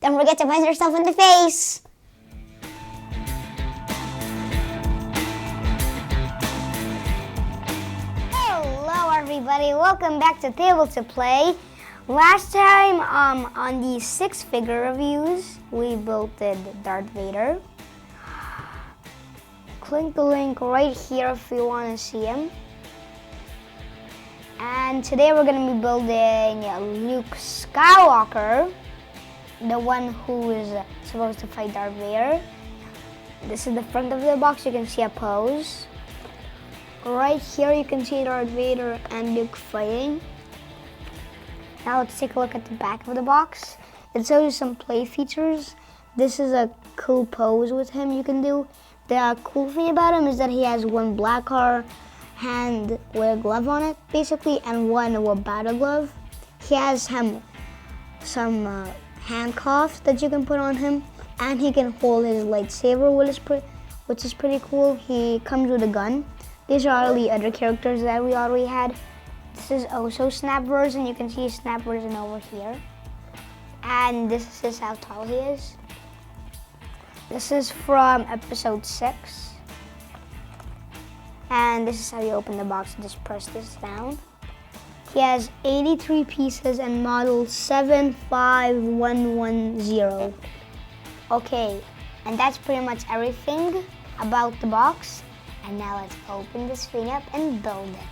Don't forget to punch yourself in the face. Hello everybody, welcome back to Table to Play. Last time on the 6-figure reviews, we built Darth Vader. Click the link right here if you want to see him. And today we're going to be building Luke Skywalker, the one who is supposed to fight Darth Vader. This is the front of the box. You can see a pose. Right here you can see Darth Vader and Luke fighting. Now let's take a look at the back of the box. It shows you some play features. This is a cool pose with him you can do. The cool thing about him is that he has one black hand with a glove on it, basically, and one with battle glove. He has some handcuffs that you can put on him, and he can hold his lightsaber, which is pretty cool. He comes with a gun. These are all the other characters that we already had. This is also Snap version. You can see Snap version over here. And this is how tall he is. This is from episode 6. And this is how you open the box. Just press this down. He has 83 pieces and model 75110. Okay, and that's pretty much everything about the box. And now let's open this thing up and build it.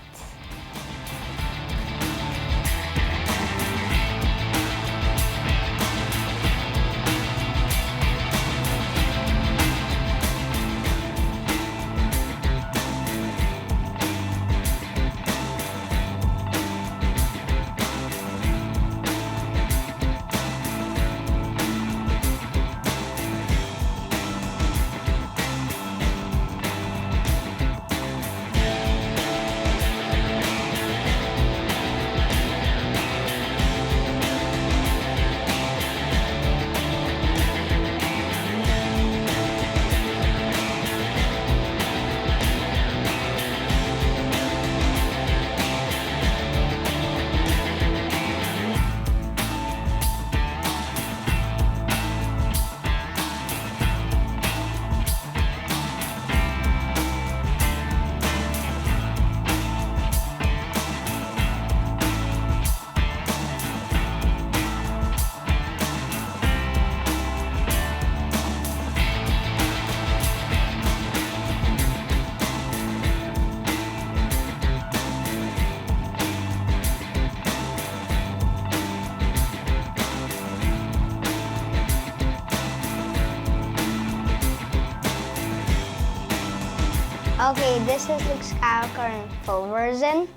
Okay, this is Luke Skywalker in full version.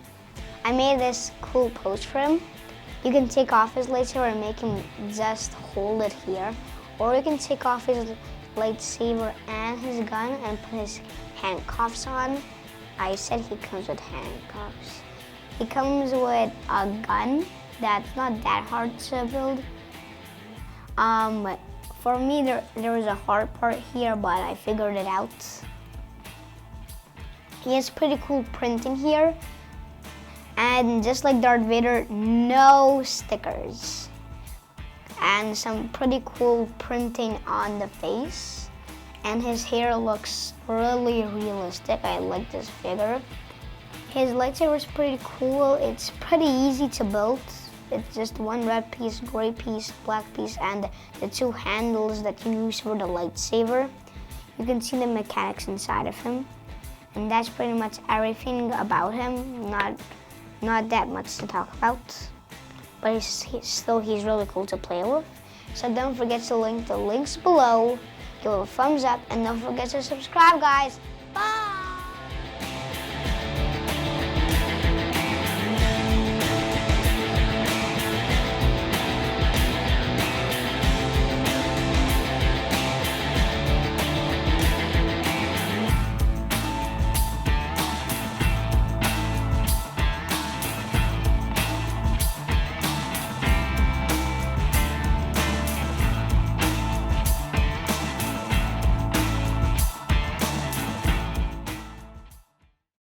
I made this cool pose for him. You can take off his lightsaber and make him just hold it here. Or you can take off his lightsaber and his gun and put his handcuffs on. I said he comes with handcuffs. He comes with a gun that's not that hard to build. But for me, there was a hard part here, but I figured it out. He has pretty cool printing here. And just like Darth Vader, no stickers. And some pretty cool printing on the face. And his hair looks really realistic. I like this figure. His lightsaber is pretty cool. It's pretty easy to build. It's just one red piece, gray piece, black piece, and the 2 handles that you use for the lightsaber. You can see the mechanics inside of him. And that's pretty much everything about him. Not that much to talk about. But he's really cool to play with. So don't forget to link the links below. Give it a thumbs up and don't forget to subscribe, guys.